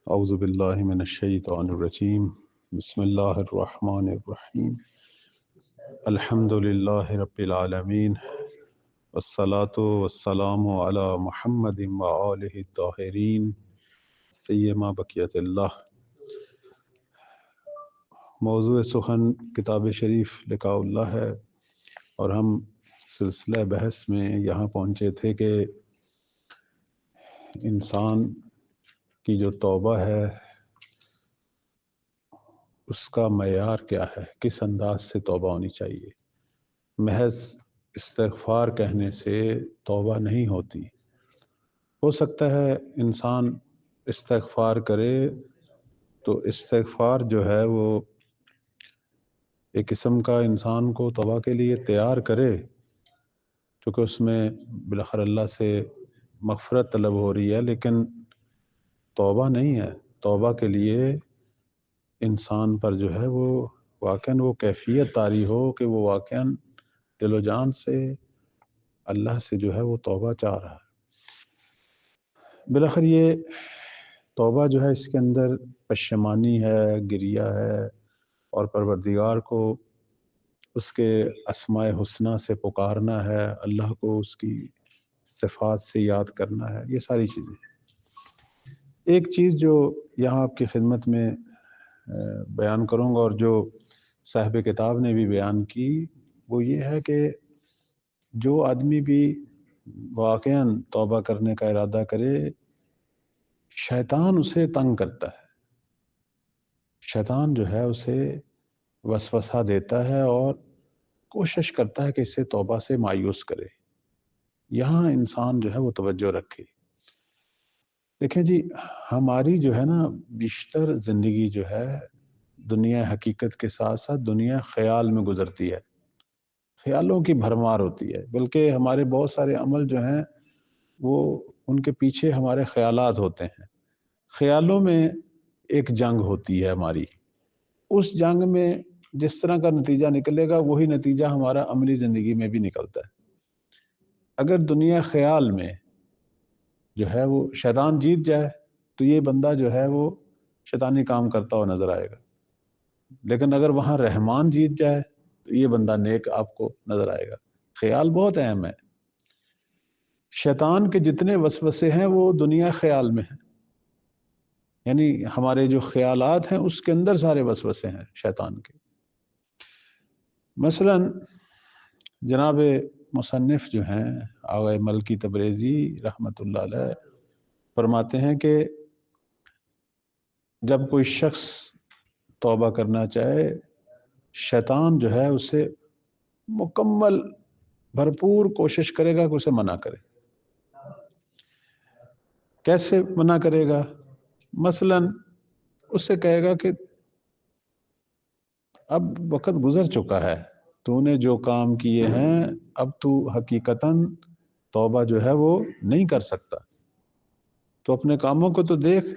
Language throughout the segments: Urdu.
اعوذ باللہ من الشیطان الرجیم بسم اللہ الرحمن الرحیم الحمد للہ رب العالمین والصلاة والسلام علی محمد وآلہ الطاہرین سیما بقیت اللہ۔ موضوع سخن کتاب شریف لقاء اللہ ہے، اور ہم سلسلہ بحث میں یہاں پہنچے تھے کہ انسان کی جو توبہ ہے اس کا معیار کیا ہے، کس انداز سے توبہ ہونی چاہیے۔ محض استغفار کہنے سے توبہ نہیں ہوتی۔ ہو سکتا ہے انسان استغفار کرے تو استغفار جو ہے وہ ایک قسم کا انسان کو توبہ کے لیے تیار کرے، کیونکہ اس میں بالآخر اللہ سے مغفرت طلب ہو رہی ہے، لیکن توبہ نہیں ہے۔ توبہ کے لیے انسان پر جو ہے وہ واقعاً وہ کیفیت طاری ہو کہ وہ واقعاً دل و جان سے اللہ سے جو ہے وہ توبہ چاہ رہا ہے۔ بالآخر یہ توبہ جو ہے اس کے اندر پشیمانی ہے، گریہ ہے، اور پروردگار کو اس کے اسماء حسنہ سے پکارنا ہے، اللہ کو اس کی صفات سے یاد کرنا ہے، یہ ساری چیزیں ہیں۔ ایک چیز جو یہاں آپ کی خدمت میں بیان کروں گا اور جو صاحب کتاب نے بھی بیان کی، وہ یہ ہے کہ جو آدمی بھی واقعاً توبہ کرنے کا ارادہ کرے، شیطان اسے تنگ کرتا ہے۔ شیطان جو ہے اسے وسوسہ دیتا ہے اور کوشش کرتا ہے کہ اسے توبہ سے مایوس کرے۔ یہاں انسان جو ہے وہ توجہ رکھے۔ دیکھیں جی، ہماری جو ہے نا بیشتر زندگی جو ہے دنیا حقیقت کے ساتھ ساتھ دنیا خیال میں گزرتی ہے، خیالوں کی بھرمار ہوتی ہے، بلکہ ہمارے بہت سارے عمل جو ہیں وہ ان کے پیچھے ہمارے خیالات ہوتے ہیں۔ خیالوں میں ایک جنگ ہوتی ہے ہماری، اس جنگ میں جس طرح کا نتیجہ نکلے گا وہی نتیجہ ہمارا عملی زندگی میں بھی نکلتا ہے۔ اگر دنیا خیال میں جو ہے وہ شیطان جیت جائے تو یہ بندہ جو ہے وہ شیطانی کام کرتا ہوا نظر آئے گا، لیکن اگر وہاں رحمان جیت جائے تو یہ بندہ نیک آپ کو نظر آئے گا۔ خیال بہت اہم ہے۔ شیطان کے جتنے وسوسے ہیں وہ دنیا خیال میں ہیں، یعنی ہمارے جو خیالات ہیں اس کے اندر سارے وسوسے ہیں شیطان کے۔ مثلا جناب مصنف جو ہیں آغا ملکی تبریزی رحمۃ اللہ علیہ فرماتے ہیں کہ جب کوئی شخص توبہ کرنا چاہے، شیطان جو ہے اسے مکمل بھرپور کوشش کرے گا کہ اسے منع کرے۔ کیسے منع کرے گا؟ مثلا اس سے کہے گا کہ اب وقت گزر چکا ہے، تو نے جو کام کیے ہیں اب تو حقیقتاً توبہ جو ہے وہ نہیں کر سکتا، تو اپنے کاموں کو تو دیکھ،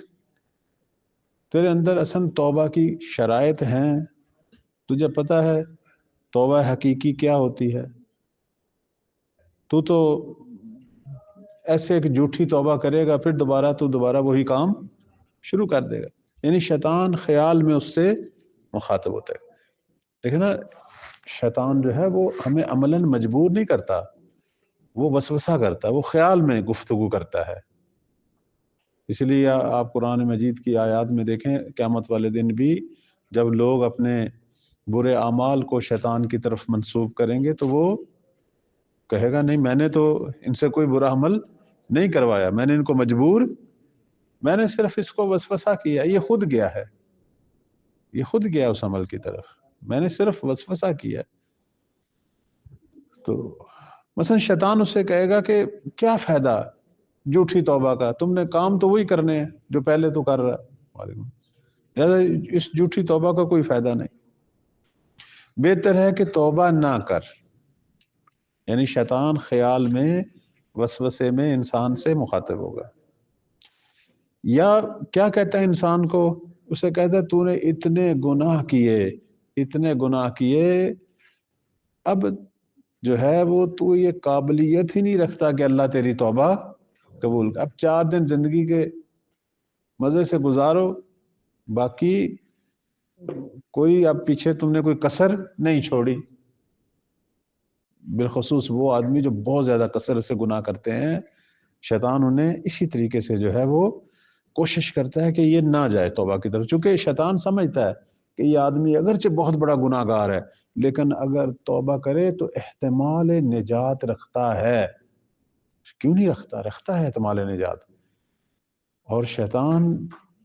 تیرے اندر اصلا توبہ کی شرائط ہیں، تجھے پتہ ہے توبہ حقیقی کیا ہوتی ہے، تو ایسے ایک جھوٹی توبہ کرے گا، پھر دوبارہ وہی کام شروع کر دے گا۔ یعنی شیطان خیال میں اس سے مخاطب ہوتا ہے۔ دیکھیں نا، شیطان جو ہے وہ ہمیں عملاً مجبور نہیں کرتا، وہ وسوسہ کرتا ہے، وہ خیال میں گفتگو کرتا ہے۔ اس لیے آپ قرآن مجید کی آیات میں دیکھیں، قیامت والے دن بھی جب لوگ اپنے برے اعمال کو شیطان کی طرف منسوب کریں گے تو وہ کہے گا نہیں، میں نے تو ان سے کوئی برا عمل نہیں کروایا، میں نے ان کو میں نے صرف اس کو وسوسہ کیا، یہ خود گیا ہے، یہ خود گیا اس عمل کی طرف، میں نے صرف وسوسہ کیا۔ تو مثلا شیطان اس سے کہے گا کہ کیا فائدہ جھوٹی توبہ کا، تم نے کام تو وہی کرنے ہیں جو پہلے تو کر رہا، لہذا اس جھوٹی توبہ کا کوئی فائدہ نہیں، بہتر ہے کہ توبہ نہ کر۔ یعنی شیطان خیال میں وسوسے میں انسان سے مخاطب ہوگا۔ یا کیا کہتا ہے انسان کو؟ اسے کہتا ہے تو نے اتنے گناہ کیے، اب جو ہے وہ تو یہ قابلیت ہی نہیں رکھتا کہ اللہ تیری توبہ قبول کر۔ اب 4 دن زندگی کے مزے سے گزارو، باقی کوئی اب پیچھے تم نے کوئی کسر نہیں چھوڑی. بالخصوص وہ آدمی جو بہت زیادہ کثرت سے گناہ کرتے ہیں، شیطان انہیں اسی طریقے سے جو ہے وہ کوشش کرتا ہے کہ یہ نہ جائے توبہ کی طرف، چونکہ شیطان سمجھتا ہے کہ یہ آدمی اگرچہ بہت بڑا گناہ گار ہے لیکن اگر توبہ کرے تو احتمال نجات رکھتا ہے. کیوں نہیں رکھتا؟ رکھتا ہے احتمال نجات. اور شیطان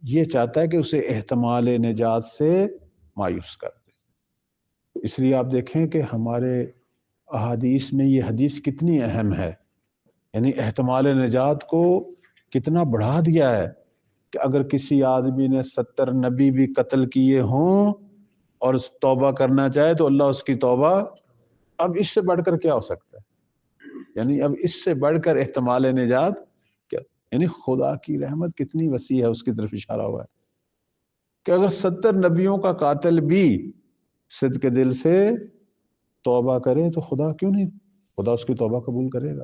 یہ چاہتا ہے کہ اسے احتمال نجات سے مایوس کر دے. اس لیے آپ دیکھیں کہ ہمارے احادیث میں یہ حدیث کتنی اہم ہے، یعنی احتمال نجات کو کتنا بڑھا دیا ہے کہ اگر کسی آدمی نے 70 نبی بھی قتل کیے ہوں اور توبہ کرنا چاہے تو اللہ اس کی توبہ، اب اس سے بڑھ کر کیا ہو سکتا ہے؟ یعنی اب اس سے بڑھ کر احتمال نجات کیا؟ یعنی خدا کی رحمت کتنی وسیع ہے، اس کی طرف اشارہ ہوا ہے کہ اگر 70 نبیوں کا قاتل بھی صدق کے دل سے توبہ کرے تو خدا کیوں نہیں، خدا اس کی توبہ قبول کرے گا،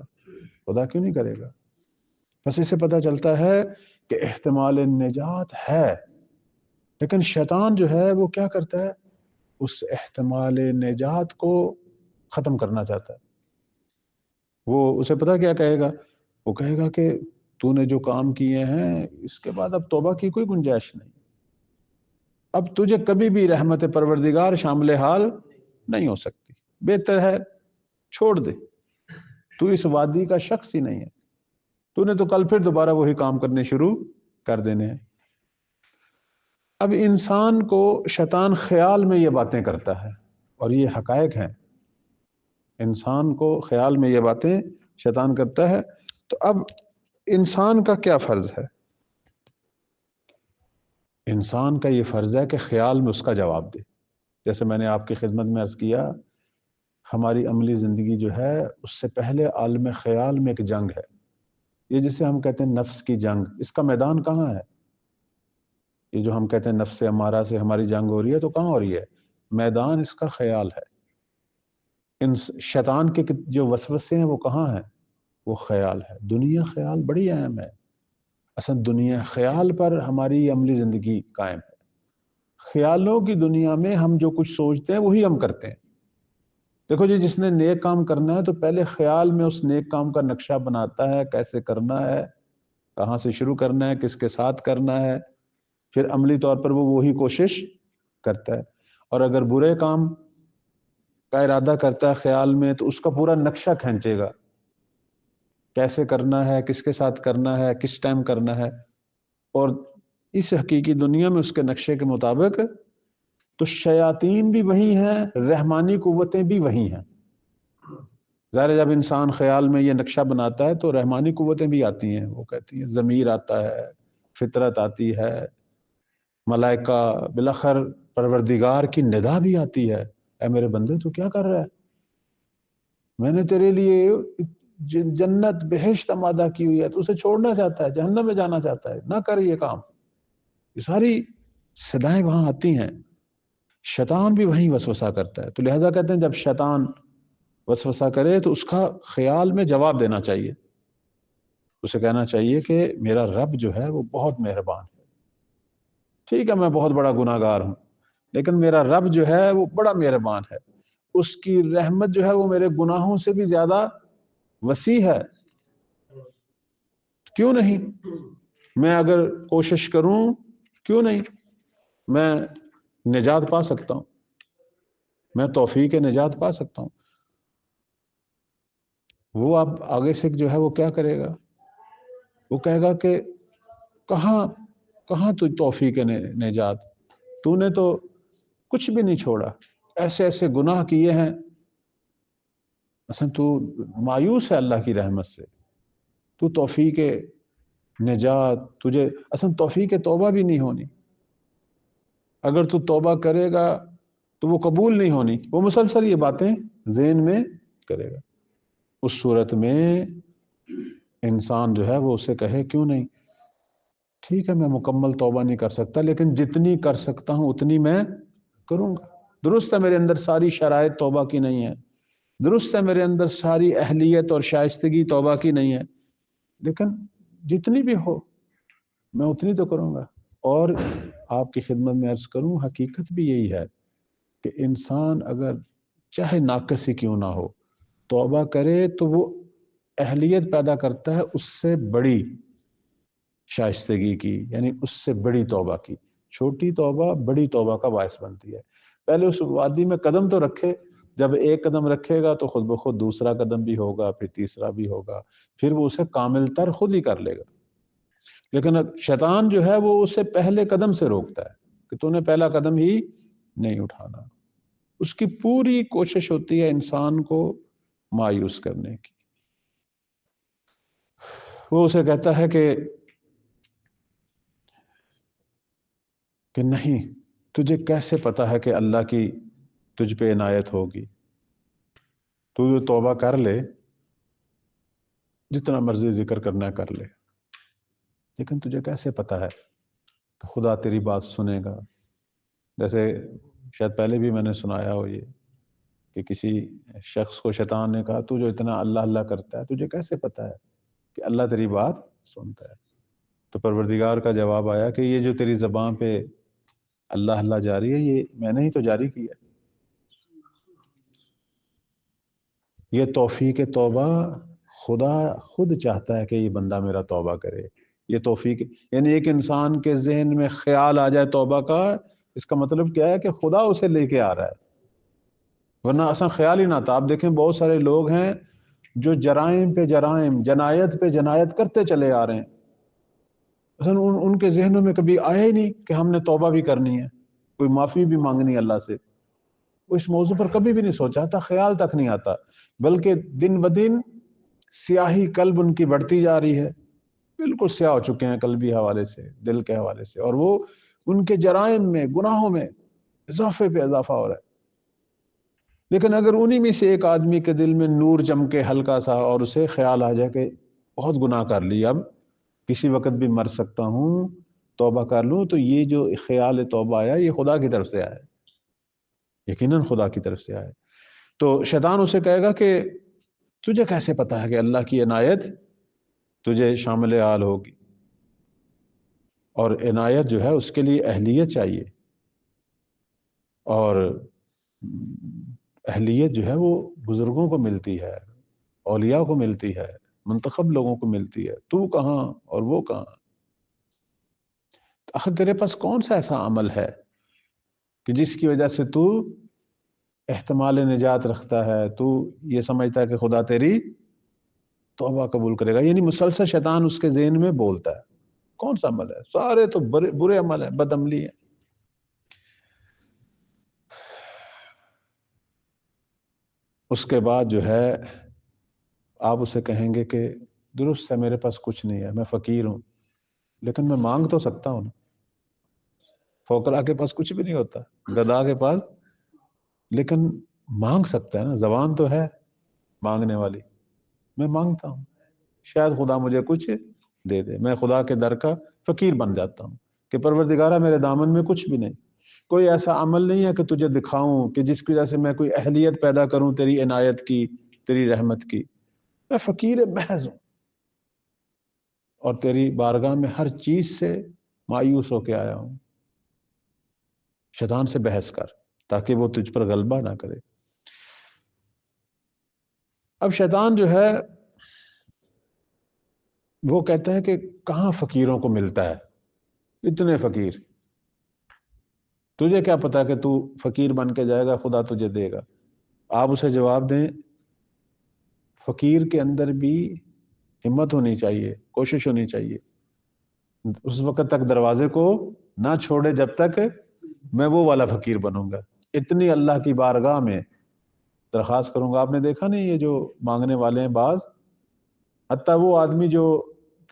خدا کیوں نہیں کرے گا؟ بس اس سے پتہ چلتا ہے کہ احتمال نجات ہے، لیکن شیطان جو ہے وہ کیا کرتا ہے؟ اس احتمال نجات کو ختم کرنا چاہتا ہے. وہ اسے پتہ کیا کہے گا؟ وہ کہے گا کہ تو نے جو کام کیے ہیں اس کے بعد اب توبہ کی کوئی گنجائش نہیں، اب تجھے کبھی بھی رحمت پروردگار شامل حال نہیں ہو سکتی، بہتر ہے چھوڑ دے، تو اس وادی کا شخص ہی نہیں ہے، تو نے تو کل پھر دوبارہ وہی کام کرنے شروع کر دینے ہیں. اب انسان کو شیطان خیال میں یہ باتیں کرتا ہے اور یہ حقائق ہیں، انسان کو خیال میں یہ باتیں شیطان کرتا ہے. تو اب انسان کا کیا فرض ہے؟ انسان کا یہ فرض ہے کہ خیال میں اس کا جواب دے. جیسے میں نے آپ کی خدمت میں عرض کیا، ہماری عملی زندگی جو ہے اس سے پہلے عالم خیال میں ایک جنگ ہے، یہ جسے ہم کہتے ہیں نفس کی جنگ. اس کا میدان کہاں ہے؟ یہ جو ہم کہتے ہیں نفس امارہ سے ہماری جنگ ہو رہی ہے، تو کہاں ہو رہی ہے؟ میدان اس کا خیال ہے. ان شیطان کے جو وسوسے ہیں وہ کہاں ہیں؟ وہ خیال ہے. دنیا خیال بڑی اہم ہے. اصل دنیا خیال پر ہماری عملی زندگی قائم ہے. خیالوں کی دنیا میں ہم جو کچھ سوچتے ہیں وہی ہم کرتے ہیں. دیکھو جی، جس نے نیک کام کرنا ہے تو پہلے خیال میں اس نیک کام کا نقشہ بناتا ہے، کیسے کرنا ہے، کہاں سے شروع کرنا ہے، کس کے ساتھ کرنا ہے، پھر عملی طور پر وہ وہی کوشش کرتا ہے. اور اگر برے کام کا ارادہ کرتا ہے خیال میں تو اس کا پورا نقشہ کھینچے گا، کیسے کرنا ہے، کس کے ساتھ کرنا ہے، کس ٹائم کرنا ہے. اور اس حقیقی دنیا میں اس کے نقشے کے مطابق تو شیاطین بھی وہی ہیں، رحمانی قوتیں بھی وہی ہیں. ظاہر جب انسان خیال میں یہ نقشہ بناتا ہے تو رحمانی قوتیں بھی آتی ہیں. وہ کہتی ہیں ضمیر آتا ہے، فطرت آتی ہے، ملائکہ، بالاخر پروردگار کی ندا بھی آتی ہے. اے میرے بندے تو کیا کر رہا ہے؟ میں نے تیرے لیے جنت بہشت آمادہ کی ہوئی ہے، تو اسے چھوڑنا چاہتا ہے، جہنم میں جانا چاہتا ہے، نہ کر یہ کام. یہ ساری صدائیں وہاں آتی ہیں. شیطان بھی وہیں وسوسہ کرتا ہے. تو لہٰذا کہتے ہیں جب شیطان وسوسہ کرے تو اس کا خیال میں جواب دینا چاہیے. اسے کہنا چاہیے کہ میرا رب جو ہے وہ بہت مہربان ہے. ٹھیک ہے میں بہت بڑا گناہ گار ہوں، لیکن میرا رب جو ہے وہ بڑا مہربان ہے، اس کی رحمت جو ہے وہ میرے گناہوں سے بھی زیادہ وسیع ہے. کیوں نہیں میں اگر کوشش کروں، کیوں نہیں میں نجات پا سکتا ہوں، میں توفیق نجات پا سکتا ہوں. وہ اب آگے سے جو ہے وہ کیا کرے گا؟ وہ کہے گا کہ کہاں تو توفیق نجات، تو نے تو کچھ بھی نہیں چھوڑا، ایسے ایسے گناہ کیے ہیں. اصلا تو مایوس ہے اللہ کی رحمت سے، تو توفیق نجات تجھے اصلا توفیق توبہ بھی نہیں ہونی. اگر تو توبہ کرے گا تو وہ قبول نہیں ہونی. وہ مسلسل یہ باتیں ذہن میں کرے گا. اس صورت میں انسان جو ہے وہ اسے کہے کیوں نہیں، ٹھیک ہے میں مکمل توبہ نہیں کر سکتا لیکن جتنی کر سکتا ہوں اتنی میں کروں گا. درست ہے میرے اندر ساری شرائط توبہ کی نہیں ہے، درست ہے میرے اندر ساری اہلیت اور شائستگی توبہ کی نہیں ہے، لیکن جتنی بھی ہو میں اتنی تو کروں گا. اور آپ کی خدمت میں عرض کروں حقیقت بھی یہی ہے کہ انسان اگر چاہے ناقص ہی کیوں نہ ہو توبہ کرے تو وہ اہلیت پیدا کرتا ہے اس سے بڑی شائستگی کی، یعنی اس سے بڑی توبہ کی. چھوٹی توبہ بڑی توبہ کا باعث بنتی ہے. پہلے اس وادی میں قدم تو رکھے، جب ایک قدم رکھے گا تو خود بخود دوسرا قدم بھی ہوگا، پھر تیسرا بھی ہوگا، پھر وہ اسے کامل تر خود ہی کر لے گا. لیکن شیطان جو ہے وہ اسے پہلے قدم سے روکتا ہے کہ تو نے پہلا قدم ہی نہیں اٹھانا. اس کی پوری کوشش ہوتی ہے انسان کو مایوس کرنے کی. وہ اسے کہتا ہے کہ نہیں، تجھے کیسے پتا ہے کہ اللہ کی تجھ پہ عنایت ہوگی؟ تو جو توبہ کر لے، جتنا مرضی ذکر کرنا ہے کر لے، لیکن تجھے کیسے پتا ہے کہ خدا تیری بات سنے گا؟ جیسے شاید پہلے بھی میں نے سنایا ہو یہ کہ کسی شخص کو شیطان نے کہا تو جو اتنا اللہ اللہ کرتا ہے تجھے کیسے پتا ہے کہ اللہ تیری بات سنتا ہے؟ تو پروردگار کا جواب آیا کہ یہ جو تیری زبان پہ اللہ اللہ جاری ہے یہ میں نے ہی تو جاری کیا. یہ توفیق توبہ خدا خود چاہتا ہے کہ یہ بندہ میرا توبہ کرے. یہ توفیق یعنی ایک انسان کے ذہن میں خیال آ جائے توبہ کا، اس کا مطلب کیا ہے کہ خدا اسے لے کے آ رہا ہے، ورنہ اصلا خیال ہی نہ تھا. آپ دیکھیں بہت سارے لوگ ہیں جو جرائم پہ جرائم، جنایت پہ جنایت کرتے چلے آ رہے ہیں، اصلا ان کے ذہنوں میں کبھی آیا ہی نہیں کہ ہم نے توبہ بھی کرنی ہے، کوئی معافی بھی مانگنی ہے اللہ سے. وہ اس موضوع پر کبھی بھی نہیں سوچا تھا، خیال تک نہیں آتا، بلکہ دن بدن سیاہی قلب ان کی بڑھتی جا رہی ہے، بالکل سیاہ ہو چکے ہیں قلبی حوالے سے، دل کے حوالے سے، اور وہ ان کے جرائم میں گناہوں میں اضافے پہ اضافہ ہو رہا ہے. لیکن اگر انہی میں سے ایک آدمی کے دل میں نور چمکے ہلکا سا اور اسے خیال آ جائے کہ بہت گناہ کر لی، اب کسی وقت بھی مر سکتا ہوں، توبہ کر لوں، تو یہ جو خیال توبہ آیا یہ خدا کی طرف سے آیا، یقیناً خدا کی طرف سے آیا. تو شیطان اسے کہے گا کہ تجھے کیسے پتا ہے کہ اللہ کی عنایت تجھے شامل حال ہوگی؟ اور عنایت جو ہے اس کے لیے اہلیت چاہیے، اور اہلیت جو ہے وہ بزرگوں کو ملتی ہے، اولیاء کو ملتی ہے، منتخب لوگوں کو ملتی ہے. تو کہاں اور وہ کہاں؟ آخر تیرے پاس کون سا ایسا عمل ہے کہ جس کی وجہ سے تو احتمال نجات رکھتا ہے، تو یہ سمجھتا ہے کہ خدا تیری توبہ قبول کرے گا؟ یعنی مسلسل شیطان اس کے ذہن میں بولتا ہے کون سا عمل ہے؟ سارے تو برے عمل ہیں، بد عملی ہیں. اس کے بعد جو ہے آپ اسے کہیں گے کہ درست ہے میرے پاس کچھ نہیں ہے، میں فقیر ہوں، لیکن میں مانگ تو سکتا ہوں نا. فقراء کے پاس کچھ بھی نہیں ہوتا، گدھا کے پاس، لیکن مانگ سکتا ہے نا، زبان تو ہے مانگنے والی. میں مانگتا ہوں، شاید خدا مجھے کچھ دے دے. میں خدا کے در کا فقیر بن جاتا ہوں کہ پروردگارہ میرے دامن میں کچھ بھی نہیں، کوئی ایسا عمل نہیں ہے کہ تجھے دکھاؤں کہ جس کی وجہ سے میں کوئی اہلیت پیدا کروں تیری عنایت کی، تیری رحمت کی. میں فقیر محض ہوں اور تیری بارگاہ میں ہر چیز سے مایوس ہو کے آیا ہوں. شیطان سے بحث کر تاکہ وہ تجھ پر غلبہ نہ کرے. اب شیطان جو ہے وہ کہتا ہے کہ کہاں فقیروں کو ملتا ہے اتنے فقیر، تجھے کیا پتا کہ تو فقیر بن کے جائے گا خدا تجھے دے گا؟ آپ اسے جواب دیں فقیر کے اندر بھی ہمت ہونی چاہیے، کوشش ہونی چاہیے، اس وقت تک دروازے کو نہ چھوڑے جب تک میں وہ والا فقیر بنوں گا. اتنی اللہ کی بارگاہ میں درخواست کروں گا. آپ نے دیکھا نہیں یہ جو مانگنے والے ہیں بعض، حتیٰ وہ آدمی جو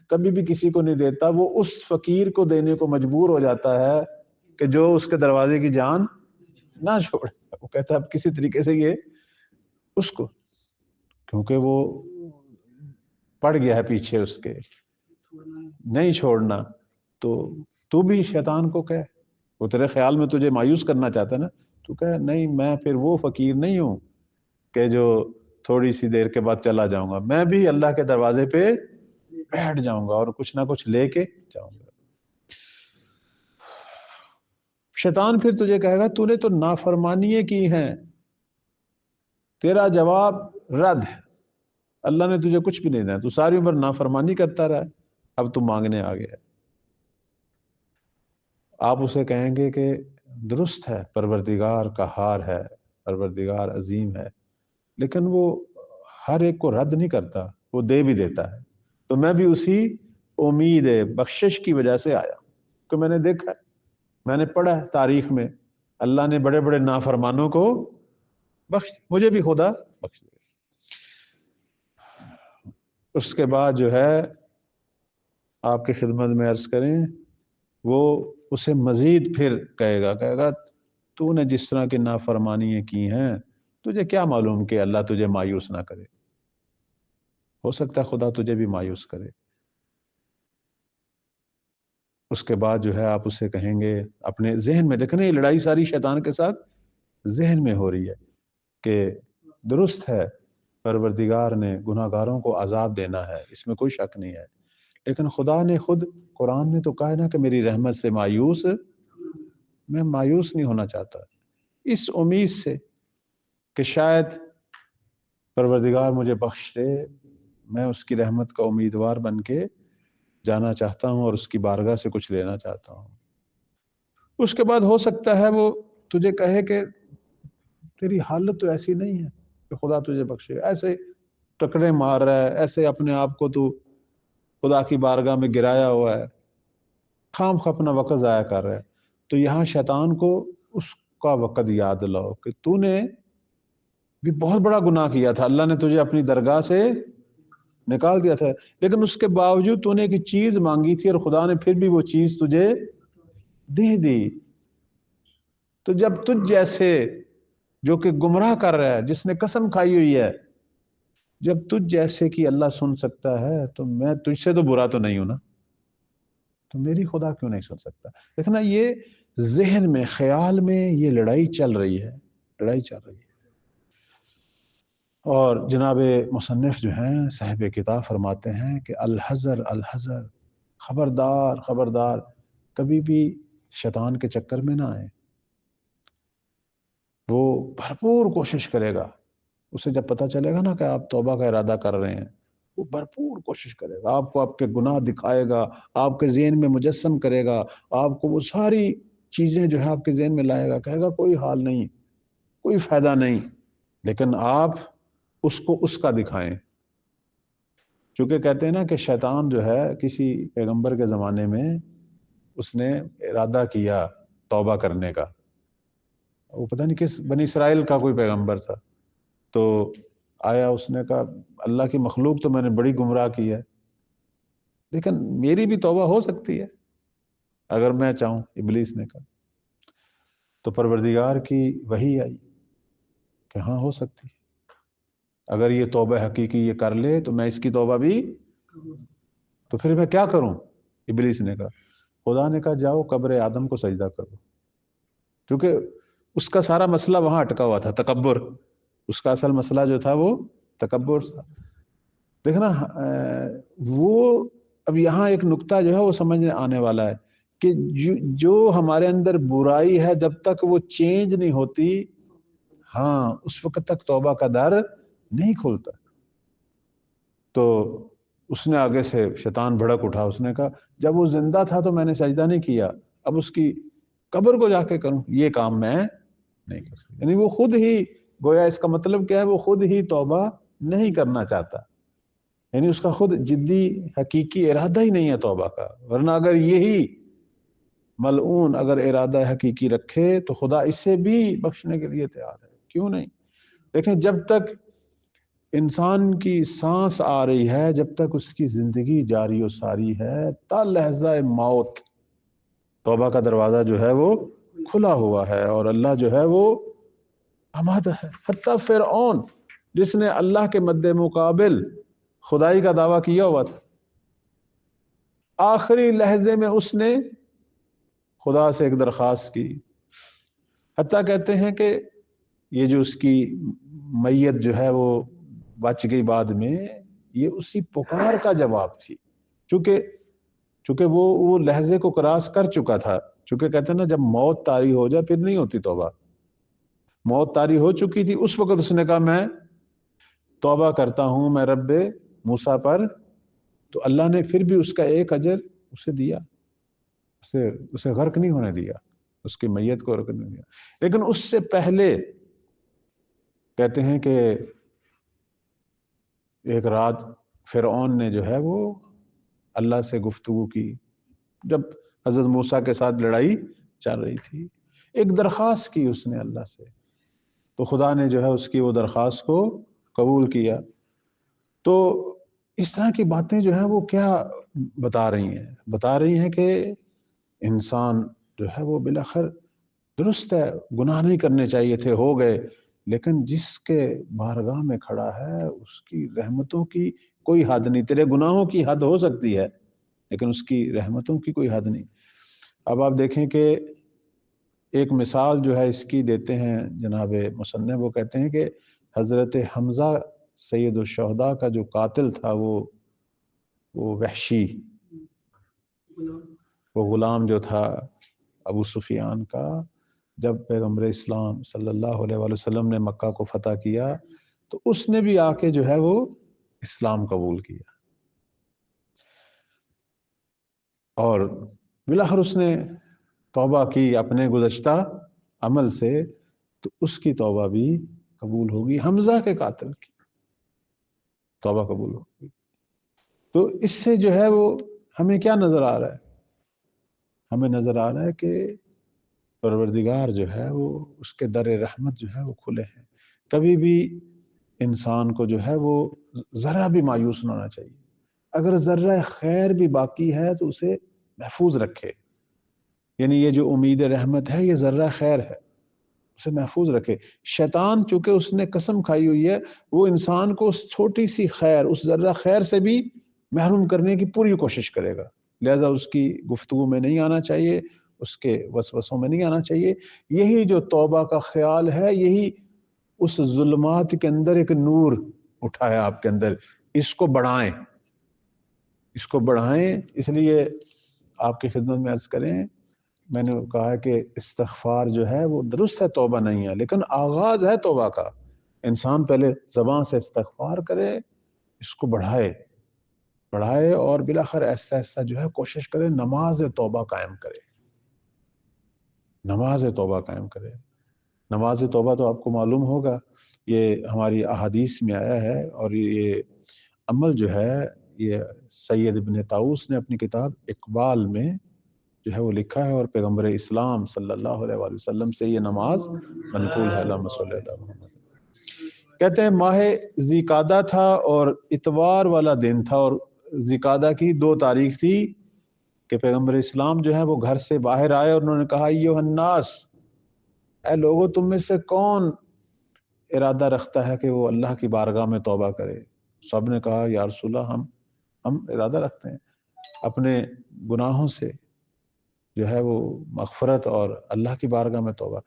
کبھی بھی کسی کو نہیں دیتا وہ اس فقیر کو دینے کو مجبور ہو جاتا ہے کہ جو اس کے دروازے کی جان نہ چھوڑے. وہ کہتا ہے اب کسی طریقے سے یہ اس کو، کیونکہ وہ پڑ گیا ہے پیچھے اس کے، نہیں چھوڑنا. تو بھی شیطان کو کہے، وہ تیرے خیال میں تجھے مایوس کرنا چاہتا ہے نا، تو کہے نہیں میں پھر وہ فقیر نہیں ہوں کہ جو تھوڑی سی دیر کے بعد چلا جاؤں گا، میں بھی اللہ کے دروازے پہ بیٹھ جاؤں گا اور کچھ نہ کچھ لے کے جاؤں گا. شیطان پھر تجھے کہے گا تو نے تو نافرمانیاں کی ہیں، تیرا جواب رد ہے، اللہ نے تجھے کچھ بھی نہیں دینا، تو ساری عمر نافرمانی کرتا رہا، اب تو مانگنے آ گیا۔ آپ اسے کہیں گے کہ درست ہے، پروردگار قہار ہے، پروردگار عظیم ہے، لیکن وہ ہر ایک کو رد نہیں کرتا، وہ دے بھی دیتا ہے، تو میں بھی اسی امید بخشش کی وجہ سے آیا کہ میں نے دیکھا ہے، میں نے پڑھا ہے تاریخ میں اللہ نے بڑے بڑے نافرمانوں کو بخش، مجھے بھی خدا بخش دے۔ اس کے بعد جو ہے آپ کی خدمت میں عرض کریں، وہ اسے مزید پھر کہے گا تو نے جس طرح کی نافرمانیاں کی ہیں، تجھے کیا معلوم کہ اللہ تجھے مایوس نہ کرے، ہو سکتا ہے خدا تجھے بھی مایوس کرے۔ اس کے بعد جو ہے آپ اسے کہیں گے اپنے ذہن میں، دیکھیں یہ لڑائی ساری شیطان کے ساتھ ذہن میں ہو رہی ہے کہ درست ہے پروردگار نے گناہگاروں کو عذاب دینا ہے، اس میں کوئی شک نہیں ہے، لیکن خدا نے خود قرآن میں تو کہا نا کہ میری رحمت سے میں مایوس نہیں ہونا چاہتا، اس امید سے کہ شاید پروردگار مجھے بخش دے، میں اس کی رحمت کا امیدوار بن کے جانا چاہتا ہوں اور اس کی بارگاہ سے کچھ لینا چاہتا ہوں۔ اس کے بعد ہو سکتا ہے وہ تجھے کہے کہ تیری حالت تو ایسی نہیں ہے کہ خدا تجھے بخشے، ایسے ٹکرے مار رہا ہے، ایسے اپنے آپ کو تو خدا کی بارگاہ میں گرایا ہوا ہے، خام خواہ اپنا وقت ضائع کر رہا ہے۔ تو یہاں شیطان کو اس کا وقت یاد دلاؤ کہ تو نے بھی بہت بڑا گناہ کیا تھا، اللہ نے تجھے اپنی درگاہ سے نکال دیا تھا، لیکن اس کے باوجود تو نے ایک چیز مانگی تھی اور خدا نے پھر بھی وہ چیز تجھے دے دی۔ تو جب تجھ جیسے جو کہ گمراہ کر رہا ہے، جس نے قسم کھائی ہوئی ہے، جب تجھ جیسے کی اللہ سن سکتا ہے تو میں تجھ سے تو برا تو نہیں ہوں نا، تو میری خدا کیوں نہیں سن سکتا؟ دیکھنا یہ ذہن میں، خیال میں یہ لڑائی چل رہی ہے، لڑائی چل رہی ہے۔ اور جناب مصنف جو ہیں صاحب کتاب فرماتے ہیں کہ الحذر الحذر، خبردار خبردار، کبھی بھی شیطان کے چکر میں نہ آئے۔ وہ بھرپور کوشش کرے گا، اسے جب پتہ چلے گا نا کہ آپ توبہ کا ارادہ کر رہے ہیں، وہ بھرپور کوشش کرے گا، آپ کو آپ کے گناہ دکھائے گا، آپ کے ذہن میں مجسم کرے گا، آپ کو وہ ساری چیزیں جو ہے آپ کے ذہن میں لائے گا، کہے گا کوئی حال نہیں، کوئی فائدہ نہیں، لیکن آپ اس کو اس کا دکھائیں۔ چونکہ کہتے ہیں نا کہ شیطان جو ہے کسی پیغمبر کے زمانے میں اس نے ارادہ کیا توبہ کرنے کا، وہ پتہ نہیں کس بنی اسرائیل کا کوئی پیغمبر تھا، تو آیا اس نے کہا اللہ کی مخلوق تو میں نے بڑی گمراہ کی ہے، لیکن میری بھی توبہ ہو سکتی ہے اگر میں چاہوں، ابلیس نے کہا۔ تو پروردگار کی وحی آئی کہ ہاں ہو سکتی ہے، اگر یہ توبہ حقیقی یہ کر لے تو میں اس کی توبہ بھی، تو پھر میں کیا کروں؟ ابلیس نے کہا، خدا نے کہا جاؤ قبر آدم کو سجدہ کرو، کیونکہ اس کا سارا مسئلہ وہاں اٹکا ہوا تھا، تکبر، اس کا اصل مسئلہ جو تھا وہ تکبر تھا۔ دیکھنا وہ اب یہاں ایک نقطہ جو ہے وہ سمجھنے آنے والا ہے کہ جو ہمارے اندر برائی ہے جب تک وہ چینج نہیں ہوتی، ہاں اس وقت تک توبہ کا در نہیں کھولتا۔ تو اس نے آگے سے شیطان بھڑک اٹھا، اس نے کہا جب وہ زندہ تھا تو میں نے سجدہ نہیں کیا، اب اس کی قبر کو جا کے کروں، یہ کام میں نہیں کر سکتا۔ یعنی وہ خود ہی گویا، اس کا مطلب کیا ہے، وہ خود ہی توبہ نہیں کرنا چاہتا، یعنی اس کا خود جدی حقیقی ارادہ ہی نہیں ہے توبہ کا، ورنہ اگر یہی ملعون اگر ارادہ حقیقی رکھے تو خدا اس سے بھی بخشنے کے لیے تیار ہے، کیوں نہیں؟ دیکھیں جب تک انسان کی سانس آ رہی ہے، جب تک اس کی زندگی جاری و ساری ہے، تا لحظہ موت توبہ کا دروازہ جو ہے وہ کھلا ہوا ہے، اور اللہ جو ہے وہ آمادہ ہے۔ حتیٰ فرعون جس نے اللہ کے مد مقابل خدائی کا دعویٰ کیا ہوا تھا، آخری لحظے میں اس نے خدا سے ایک درخواست کی، حتیٰ کہتے ہیں کہ یہ جو اس کی میت جو ہے وہ بچ گئی بعد میں، یہ اسی پکار کا جواب تھی، چونکہ وہ لحظے کو کراس کر چکا تھا، چونکہ کہتے ہیں نا جب موت طاری ہو جائے پھر نہیں ہوتی توبہ. موت طاری ہو چکی تھی، اس وقت اس نے کہا میں توبہ کرتا ہوں میں رب موسیٰ پر. تو اللہ نے پھر بھی اس کا ایک اجر اسے دیا، اسے غرق نہیں ہونے دیا، اس کی میت کو غرق نہیں دیا. لیکن اس سے پہلے کہتے ہیں کہ ایک رات فرعون نے جو ہے وہ اللہ سے گفتگو کی، جب حضرت موسیٰ کے ساتھ لڑائی چل رہی تھی. ایک درخواست کی اس نے اللہ سے، تو خدا نے جو ہے اس کی وہ درخواست کو قبول کیا. تو اس طرح کی باتیں جو ہیں وہ کیا بتا رہی ہیں کہ انسان جو ہے وہ بالآخر درست ہے، گناہ نہیں کرنے چاہیے تھے، ہو گئے، لیکن جس کے بارگاہ میں کھڑا ہے اس کی رحمتوں کی کوئی حد نہیں. تیرے گناہوں کی حد ہو سکتی ہے لیکن اس کی رحمتوں کی کوئی حد نہیں. اب آپ دیکھیں کہ ایک مثال جو ہے اس کی دیتے ہیں جناب مصنف، وہ کہتے ہیں کہ حضرت حمزہ سید الشہداء کا جو قاتل تھا وہ وحشی، وہ غلام جو تھا ابو سفیان کا، جب پیغمبر اسلام صلی اللہ علیہ وآلہ وسلم نے مکہ کو فتح کیا تو اس نے بھی آ کے جو ہے وہ اسلام قبول کیا، اور بالآخر اس نے توبہ کی اپنے گزشتہ عمل سے، تو اس کی توبہ بھی قبول ہوگی. حمزہ کے قاتل کی توبہ قبول ہوگی. تو اس سے جو ہے وہ ہمیں کیا نظر آ رہا ہے؟ ہمیں نظر آ رہا ہے کہ پروردگار جو ہے وہ اس کے در رحمت جو ہے وہ کھلے ہیں. کبھی بھی انسان کو جو ہے وہ ذرا بھی مایوس نہ ہونا چاہیے. اگر ذرہ خیر بھی باقی ہے تو اسے محفوظ رکھے، یعنی یہ جو امید رحمت ہے یہ ذرہ خیر ہے، اسے محفوظ رکھے. شیطان چونکہ اس نے قسم کھائی ہوئی ہے، وہ انسان کو اس چھوٹی سی خیر، اس ذرہ خیر سے بھی محروم کرنے کی پوری کوشش کرے گا. لہذا اس کی گفتگو میں نہیں آنا چاہیے، اس کے وسوسوں میں نہیں آنا چاہیے. یہی جو توبہ کا خیال ہے، یہی اس ظلمات کے اندر ایک نور اٹھا ہے آپ کے اندر. اس کو بڑھائیں، اس کو بڑھائیں. اس لیے آپ کی خدمت میں عرض کریں، میں نے کہا کہ استغفار جو ہے وہ درست ہے، توبہ نہیں ہے، لیکن آغاز ہے توبہ کا. انسان پہلے زبان سے استغفار کرے، اس کو بڑھائے اور بالآخر ایسا ایسا جو ہے کوشش کرے نماز توبہ قائم کرے. نماز توبہ قائم کرے. نماز توبہ تو آپ کو معلوم ہوگا، یہ ہماری احادیث میں آیا ہے، اور یہ عمل جو ہے یہ سید ابن طاؤس نے اپنی کتاب اقبال میں جو ہے وہ لکھا ہے، اور پیغمبر اسلام صلی اللہ علیہ وآلہ وسلم سے یہ نماز منقول ہے. اللہم صلی اللہ علیہ وسلم. کہتے ہیں ماہ ذی-قعدہ تھا اور اتوار والا دن تھا، اور ذی-قعدہ کی 2 تاریخ تھی کہ پیغمبر اسلام جو ہے وہ گھر سے باہر آئے، اور انہوں نے کہا ایھا الناس، اے لوگو تم میں سے کون ارادہ رکھتا ہے کہ وہ اللہ کی بارگاہ میں توبہ کرے؟ سب نے کہا یا رسول اللہ ہم ارادہ رکھتے ہیں اپنے گناہوں سے جو ہے وہ مغفرت اور اللہ کی بارگاہ میں توبہ.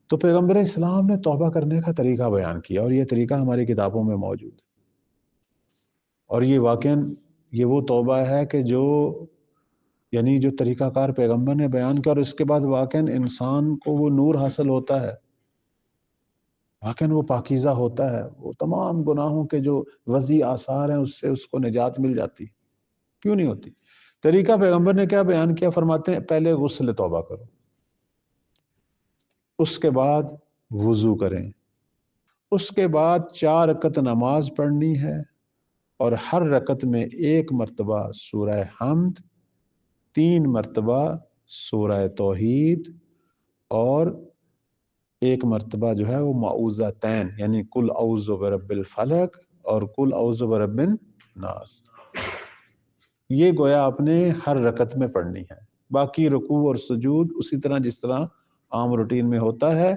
تو پیغمبر اسلام نے توبہ کرنے کا طریقہ بیان کیا، اور یہ طریقہ ہماری کتابوں میں موجود ہے. اور یہ واقعاً یہ وہ توبہ ہے کہ جو یعنی جو طریقہ کار پیغمبر نے بیان کیا، اور اس کے بعد واقعاً انسان کو وہ نور حاصل ہوتا ہے، واقعاً وہ پاکیزہ ہوتا ہے، وہ تمام گناہوں کے جو وضعی آثار ہیں اس سے اس کو نجات مل جاتی. کیوں نہیں ہوتی؟ طریقہ پیغمبر نے کیا بیان کیا؟ فرماتے ہیں پہلے غسل توبہ کرو، اس کے بعد وضو کریں، اس کے بعد 4 رکعت نماز پڑھنی ہے، اور ہر رکعت میں 1 مرتبہ سورہ حمد، 3 مرتبہ سورہ توحید، اور 1 مرتبہ جو ہے وہ معوذتین یعنی قل اعوذ برب الفلق اور قل اعوذ برب الناس. یہ گویا آپ نے ہر رکعت میں پڑھنی ہے. باقی رکوع اور سجود اسی طرح جس طرح عام روٹین میں ہوتا ہے.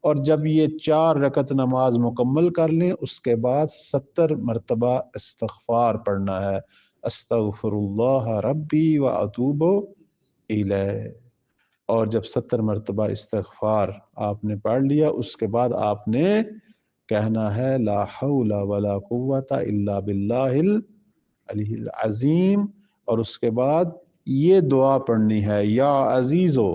اور جب یہ 4 رکعت نماز مکمل کر لیں اس کے بعد 70 مرتبہ استغفار پڑھنا ہے. استغفر اللہ ربی و اتوب الیہ. اور جب 70 مرتبہ استغفار آپ نے پڑھ لیا اس کے بعد آپ نے کہنا ہے لا حول ولا قوت الا باللہ العلی العظیم. اور اس کے بعد یہ دعا پڑھنی ہے یا عزیزو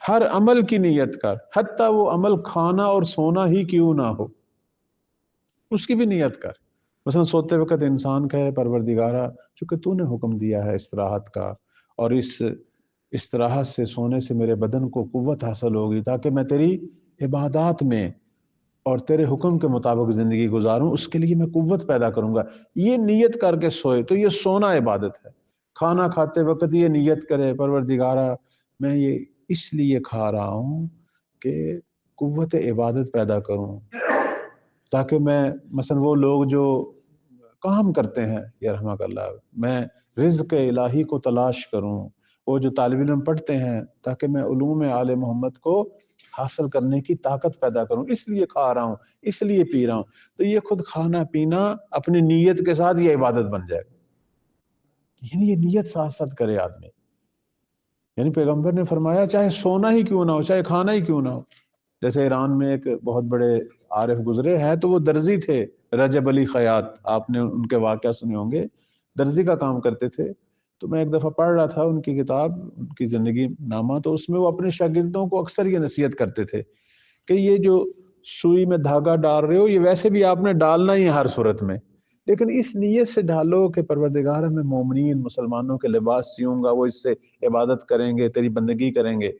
ہر عمل کی نیت کر، حتیٰ وہ عمل کھانا اور سونا ہی کیوں نہ ہو، اس کی بھی نیت کر۔ مثلا سوتے وقت انسان کہے پروردگارہ چونکہ تو نے حکم دیا ہے استراحت کا، اور اس استراحت سے، سونے سے میرے بدن کو قوت حاصل ہوگی تاکہ میں تیری عبادات میں اور تیرے حکم کے مطابق زندگی گزاروں، اس کے لیے میں قوت پیدا کروں گا، یہ نیت کر کے سوئے تو یہ سونا عبادت ہے۔ کھانا کھاتے وقت یہ نیت کرے پروردگارہ میں یہ اس لیے کھا رہا ہوں کہ قوت عبادت پیدا کروں، تاکہ میں مثلا وہ لوگ جو کام کرتے ہیں یرحمک اللہ، میں رزق الہی کو تلاش کروں، وہ جو طالب علم پڑھتے ہیں تاکہ میں علوم آل محمد کو حاصل کرنے کی طاقت پیدا کروں، اس لیے کھا رہا ہوں، اس لیے پی رہا ہوں۔ تو یہ خود کھانا پینا اپنی نیت کے ساتھ یہ عبادت بن جائے گا، یعنی یہ نیت ساتھ ساتھ کرے آدمی۔ یعنی پیغمبر نے فرمایا چاہے سونا ہی کیوں نہ ہو، چاہے کھانا ہی کیوں نہ ہو۔ جیسے ایران میں ایک بہت بڑے عارف گزرے ہیں، تو وہ درزی تھے، رجب علی خیاط، آپ نے ان کے واقعہ سنے ہوں گے، درزی کا کام کرتے تھے۔ تو میں ایک دفعہ پڑھ رہا تھا ان کی کتاب، ان کی زندگی نامہ، تو اس میں وہ اپنے شاگردوں کو اکثر یہ نصیحت کرتے تھے کہ یہ جو سوئی میں دھاگا ڈال رہے ہو یہ ویسے بھی آپ نے ڈالنا ہی ہے ہر صورت میں، لیکن اس نیت سے ڈالو کہ پروردگار میں مومنین مسلمانوں کے لباس سیوں گا، وہ اس سے عبادت کریں گے، تیری بندگی کریں گے،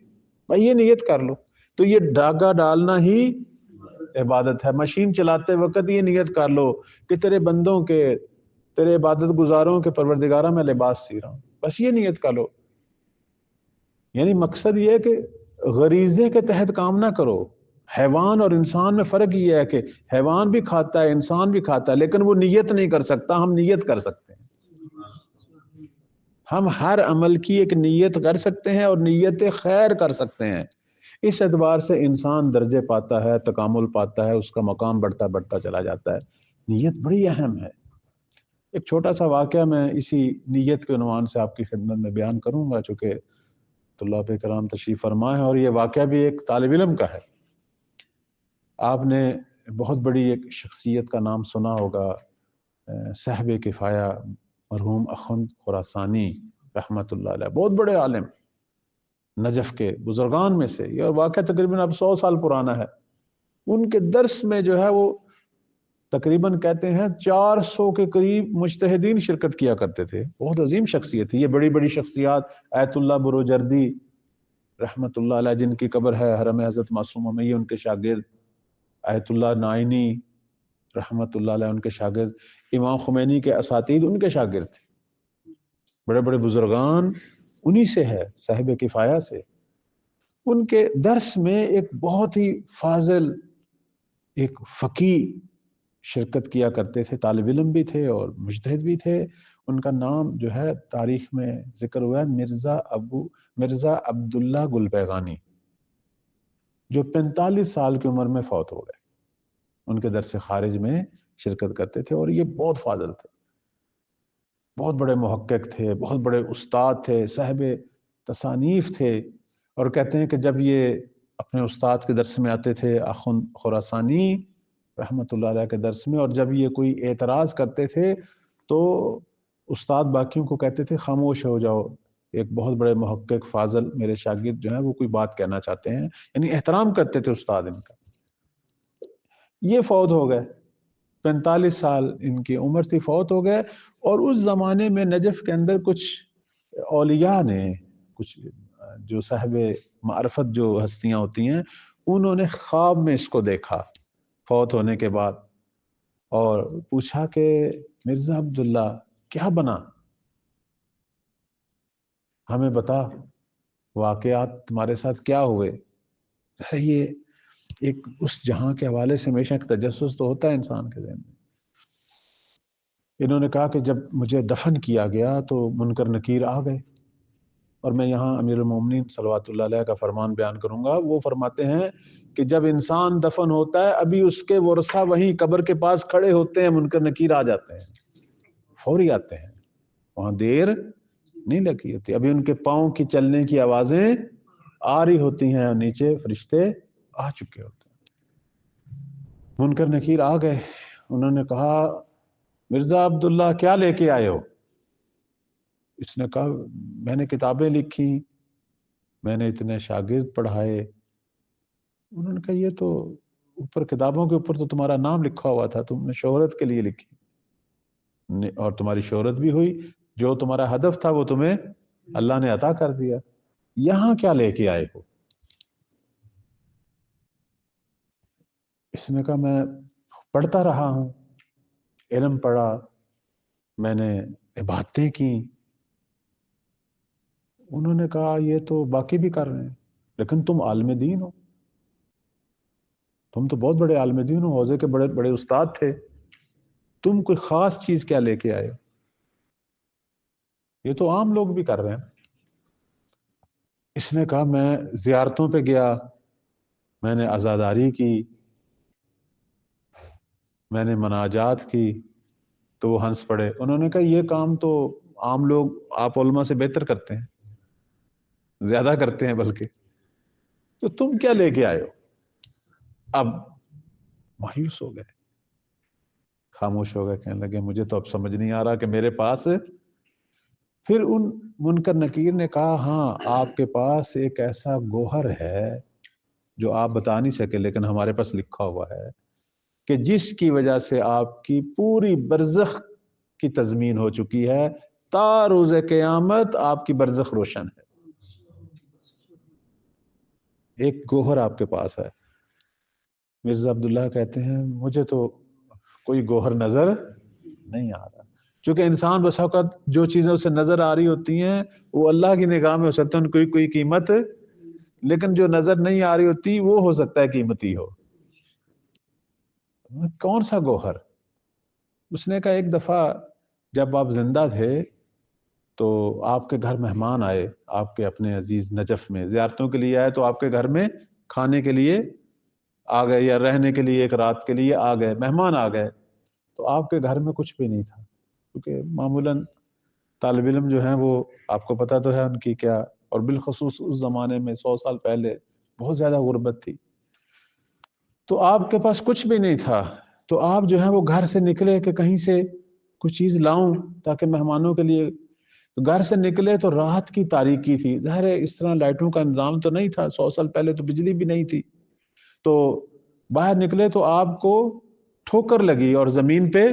بھائی یہ نیت کر لو۔ تو یہ دھاگا ڈالنا ہی عبادت ہے۔ مشین چلاتے وقت یہ نیت کر لو کہ تیرے بندوں کے، تیرے عبادت گزاروں کے پروردگارہ میں لباس سی رہا ہوں، بس یہ نیت کر لو۔ یعنی مقصد یہ ہے کہ غریزے کے تحت کام نہ کرو۔ حیوان اور انسان میں فرق یہ ہے کہ حیوان بھی کھاتا ہے، انسان بھی کھاتا ہے، لیکن وہ نیت نہیں کر سکتا، ہم نیت کر سکتے ہیں۔ ہم ہر عمل کی ایک نیت کر سکتے ہیں اور نیت خیر کر سکتے ہیں۔ اس اعتبار سے انسان درجے پاتا ہے، تکامل پاتا ہے، اس کا مقام بڑھتا بڑھتا چلا جاتا ہے۔ نیت بڑی اہم ہے۔ ایک چھوٹا سا واقعہ میں اسی نیت کے عنوان سے آپ کی خدمت میں بیان کروں گا، چونکہ طلاب کرام تشریف فرما ہے، اور یہ واقعہ بھی ایک طالب علم کا ہے۔ آپ نے بہت بڑی ایک شخصیت کا نام سنا ہوگا، صاحب کفایہ مرحوم اخوند خراسانی رحمۃ اللہ علیہ، بہت بڑے عالم، نجف کے بزرگان میں سے۔ یہ واقعہ تقریباً اب 100 سال پرانا ہے۔ ان کے درس میں جو ہے وہ تقریباً کہتے ہیں 400 کے قریب مجتہدین شرکت کیا کرتے تھے۔ بہت عظیم شخصیت تھی یہ۔ بڑی بڑی شخصیات، آیت اللہ بروجردی رحمۃ اللہ علیہ جن کی قبر ہے حرم حضرت معصومہ میں، یہ ان کے شاگرد، آیت اللہ نائینی رحمۃ اللہ علیہ ان کے شاگرد، امام خمینی کے اساتید ان کے شاگرد تھے۔ بڑے بڑے بزرگان انہی سے ہے، صاحب کفایہ سے۔ ان کے درس میں ایک بہت ہی فاضل ایک فقیہ شرکت کیا کرتے تھے، طالب علم بھی تھے اور مجتہد بھی تھے۔ ان کا نام جو ہے تاریخ میں ذکر ہوا ہے مرزا عبداللہ گل پیغانی، جو 45 سال کی عمر میں فوت ہو گئے۔ ان کے درس خارج میں شرکت کرتے تھے، اور یہ بہت فاضل تھے، بہت بڑے محقق تھے، بہت بڑے استاد تھے، صاحب تصانیف تھے۔ اور کہتے ہیں کہ جب یہ اپنے استاد کے درس میں آتے تھے اخوند خراسانی رحمۃ اللہ علیہ کے درس میں، اور جب یہ کوئی اعتراض کرتے تھے تو استاد باقیوں کو کہتے تھے خاموش ہو جاؤ، ایک بہت بڑے محقق فاضل میرے شاگرد جو ہیں وہ کوئی بات کہنا چاہتے ہیں، یعنی احترام کرتے تھے استاد ان کا۔ یہ فوت ہو گئے، 45 سال ان کی عمر تھی، فوت ہو گئے۔ اور اس زمانے میں نجف کے اندر کچھ اولیاء نے، کچھ جو صاحب معرفت جو ہستیاں ہوتی ہیں، انہوں نے خواب میں اس کو دیکھا فوت ہونے کے بعد، اور پوچھا کہ مرزا عبداللہ کیا بنا، ہمیں بتا واقعات تمہارے ساتھ کیا ہوئے۔ یہ ایک اس جہاں کے حوالے سے ہمیشہ ایک تجسس تو ہوتا ہے انسان کے ذہن میں۔ انہوں نے کہا کہ جب مجھے دفن کیا گیا تو منکر نکیر آ گئے، اور میں یہاں امیر المومنین صلوات اللہ علیہ کا فرمان بیان کروں گا۔ وہ فرماتے ہیں کہ جب انسان دفن ہوتا ہے ابھی اس کے ورثہ وہیں قبر کے پاس کھڑے ہوتے ہیں، منکر نکیر آ جاتے ہیں، فوری آتے ہیں، وہاں دیر نہیں لگی ہوتی، ابھی ان کے پاؤں کی چلنے کی آوازیں آ رہی ہوتی ہیں، اور نیچے فرشتے آ چکے ہوتے ہیں۔ منکر نکیر آ گئے، انہوں نے کہا مرزا عبداللہ کیا لے کے آئے ہو؟ اس نے کہا میں نے کتابیں لکھی، میں نے اتنے شاگرد پڑھائے. انہوں نے کہا یہ تو اوپر کتابوں کے اوپر تو تمہارا نام لکھا ہوا تھا, تم نے شہرت کے لیے لکھی, اور تمہاری شہرت بھی ہوئی, جو تمہارا ہدف تھا وہ تمہیں اللہ نے عطا کر دیا, یہاں کیا لے کے آئے ہو؟ اس نے کہا میں پڑھتا رہا ہوں, علم پڑھا, میں نے عبادتیں کی. انہوں نے کہا یہ تو باقی بھی کر رہے ہیں, لیکن تم عالم دین ہو, تم تو بہت بڑے عالم دین ہو, حوزے کے بڑے بڑے استاد تھے, تم کوئی خاص چیز کیا لے کے آئے؟ یہ تو عام لوگ بھی کر رہے ہیں. اس نے کہا میں زیارتوں پہ گیا, میں نے عزاداری کی, میں نے مناجات کی. تو وہ ہنس پڑے. انہوں نے کہا یہ کام تو عام لوگ آپ علماء سے بہتر کرتے ہیں, زیادہ کرتے ہیں بلکہ, تو تم کیا لے کے آئے ہو؟ اب مایوس ہو گئے, خاموش ہو گئے, کہنے لگے مجھے تو اب سمجھ نہیں آ رہا کہ میرے پاس. پھر ان منکر نکیر نے کہا ہاں آپ کے پاس ایک ایسا گوہر ہے جو آپ بتا نہیں سکے, لیکن ہمارے پاس لکھا ہوا ہے کہ جس کی وجہ سے آپ کی پوری برزخ کی تضمین ہو چکی ہے, تا روز قیامت آپ کی برزخ روشن ہے. ایک گوہر آپ کے پاس ہے. مرزا عبداللہ کہتے ہیں مجھے تو کوئی گوہر نظر نہیں آ رہا, چونکہ انسان بس اوقات جو چیزیں اسے نظر آ رہی ہوتی ہیں وہ اللہ کی نگاہ میں ہو سکتا ہے ان کوئی قیمت, لیکن جو نظر نہیں آ رہی ہوتی وہ ہو سکتا ہے قیمتی ہو. کون سا گوہر؟ اس نے کہا ایک دفعہ جب آپ زندہ تھے تو آپ کے گھر مہمان آئے, آپ کے اپنے عزیز نجف میں زیارتوں کے لیے آئے, تو آپ کے گھر میں کھانے کے لیے آ گئے یا رہنے کے لیے ایک رات کے لیے آ گئے, مہمان آ گئے. تو آپ کے گھر میں کچھ بھی نہیں تھا, کیونکہ معمولاً طالب علم جو ہیں وہ آپ کو پتہ تو ہے ان کی کیا, اور بالخصوص اس زمانے میں 100 سال پہلے بہت زیادہ غربت تھی. تو آپ کے پاس کچھ بھی نہیں تھا, تو آپ جو ہے وہ گھر سے نکلے کہ کہیں سے کچھ چیز لاؤں تاکہ مہمانوں کے لیے. تو گھر سے نکلے تو رات کی تاریکی تھی, ظاہر ہے اس طرح لائٹوں کا انتظام تو نہیں تھا, 100 سال پہلے تو بجلی بھی نہیں تھی. تو باہر نکلے تو آپ کو ٹھوکر لگی اور زمین پہ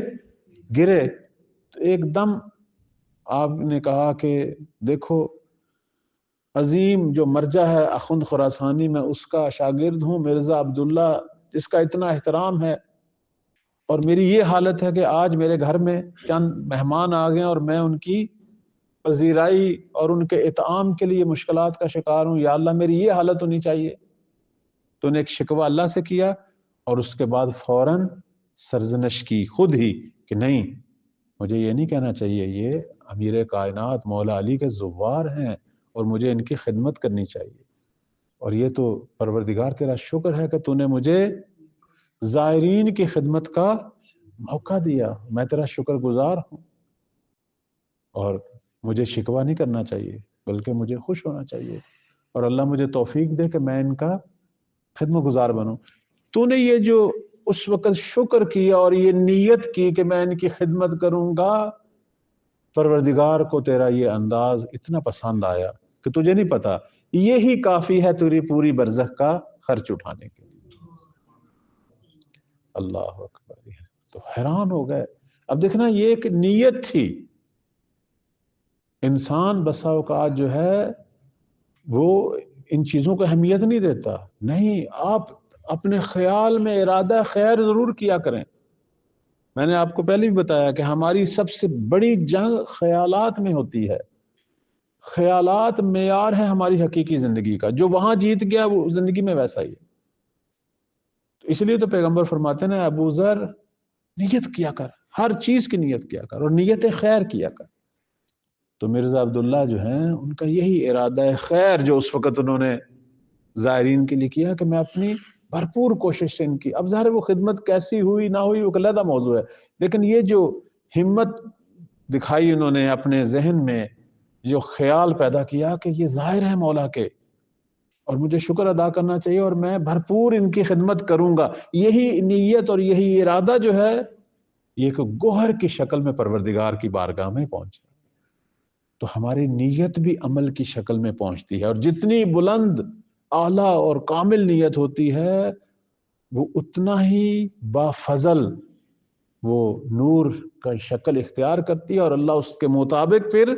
گرے. تو ایک دم آپ نے کہا کہ دیکھو عظیم جو مرجع ہے اخوند خراسانی, میں اس کا شاگرد ہوں, مرزا عبداللہ, جس کا اتنا احترام ہے, اور میری یہ حالت ہے کہ آج میرے گھر میں چند مہمان آ گئے اور میں ان کی پذیرائی اور ان کے اطعام کے لیے مشکلات کا شکار ہوں, یا اللہ میری یہ حالت ہونی چاہیے. تو نے ایک شکوہ اللہ سے کیا, اور اس کے بعد فوراً سرزنش کی خود ہی کہ نہیں, مجھے یہ نہیں کہنا چاہیے, یہ امیر کائنات مولا علی کے زوار ہیں اور مجھے ان کی خدمت کرنی چاہیے, اور یہ تو پروردگار تیرا شکر ہے کہ تو نے مجھے زائرین کی خدمت کا موقع دیا, میں تیرا شکر گزار ہوں, اور مجھے شکوہ نہیں کرنا چاہیے بلکہ مجھے خوش ہونا چاہیے, اور اللہ مجھے توفیق دے کہ میں ان کا خدمت گزار بنوں. تو نے یہ جو اس وقت شکر کیا اور یہ نیت کی کہ میں ان کی خدمت کروں گا, پروردگار کو تیرا یہ انداز اتنا پسند آیا کہ تجھے نہیں پتا یہی کافی ہے تیری پوری برزخ کا خرچ اٹھانے کے لیے. اللہ اکبر. تو حیران ہو گئے. اب دیکھنا یہ ایک نیت تھی. انسان بسا اوقات جو ہے وہ ان چیزوں کو اہمیت نہیں دیتا. نہیں, آپ اپنے خیال میں ارادہ خیر ضرور کیا کریں. میں نے آپ کو پہلے بھی بتایا کہ ہماری سب سے بڑی جنگ خیالات میں ہوتی ہے. خیالات معیار ہے ہماری حقیقی زندگی کا, جو وہاں جیت گیا وہ زندگی میں ویسا ہی ہے. تو اس لیے تو پیغمبر فرماتے ہیں ابو ذر نیت کیا کر, ہر چیز کی نیت کیا کر, اور نیت خیر کیا کر. تو مرزا عبداللہ جو ہیں ان کا یہی ارادہ خیر جو اس وقت انہوں نے زائرین کے لیے کیا کہ میں اپنی بھرپور کوشش سے ان کی, اب ظاہر وہ خدمت کیسی ہوئی نہ ہوئی وہ علیحدہ موضوع ہے, لیکن یہ جو ہمت دکھائی انہوں نے اپنے ذہن میں, جو خیال پیدا کیا کہ یہ ظاہر ہے مولا کے اور مجھے شکر ادا کرنا چاہیے اور میں بھرپور ان کی خدمت کروں گا, یہی نیت اور یہی ارادہ جو ہے یہ کہ گوہر کی شکل میں پروردگار کی بارگاہ میں پہنچا. تو ہماری نیت بھی عمل کی شکل میں پہنچتی ہے، اور جتنی بلند اعلیٰ اور کامل نیت ہوتی ہے وہ اتنا ہی بافضل وہ نور کا شکل اختیار کرتی ہے، اور اللہ اس کے مطابق پھر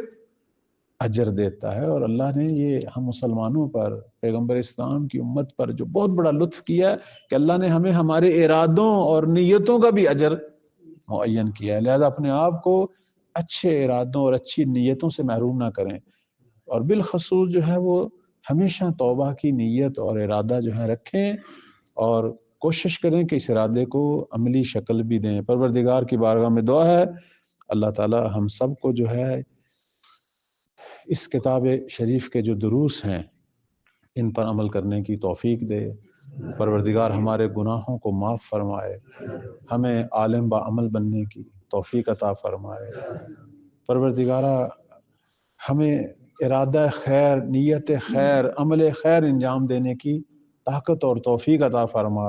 اجر دیتا ہے۔ اور اللہ نے یہ ہم مسلمانوں پر، پیغمبر اسلام کی امت پر جو بہت بڑا لطف کیا ہے کہ اللہ نے ہمیں ہمارے ارادوں اور نیتوں کا بھی اجر معین کیا ہے، لہذا اپنے آپ کو اچھے ارادوں اور اچھی نیتوں سے محروم نہ کریں، اور بالخصوص جو ہے وہ ہمیشہ توبہ کی نیت اور ارادہ جو ہے رکھیں، اور کوشش کریں کہ اس ارادے کو عملی شکل بھی دیں۔ پروردگار کی بارگاہ میں دعا ہے اللہ تعالی ہم سب کو جو ہے اس کتاب شریف کے جو دروس ہیں ان پر عمل کرنے کی توفیق دے۔ پروردگار ہمارے گناہوں کو معاف فرمائے، ہمیں عالم با عمل بننے کی توفیق عطا فرمائے۔ پروردگارہ ہمیں ارادہ خیر، نیت خیر، عمل خیر انجام دینے کی طاقت اور توفیق عطا فرما۔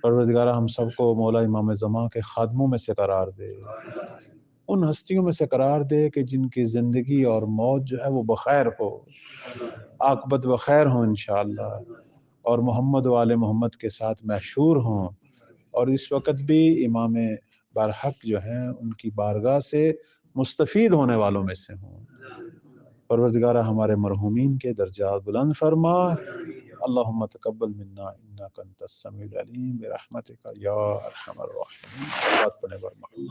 پروردگارہ ہم سب کو مولا امام زمان کے خادموں میں سے قرار دے، ان ہستیوں میں سے قرار دے کہ جن کی زندگی اور موت جو ہے وہ بخیر ہو، عاقبت بخیر ہوں انشاءاللہ، اور محمد و آل محمد کے ساتھ محشور ہوں، اور اس وقت بھی امام برحق جو ہیں ان کی بارگاہ سے مستفید ہونے والوں میں سے ہوں۔ پروردگارہ ہمارے مرحومین کے درجات بلند فرما۔ اللہم تقبل منا انک انت السمیع العلیم برحمتک یا ارحم الراحمین۔ بات پڑھنے پر محمد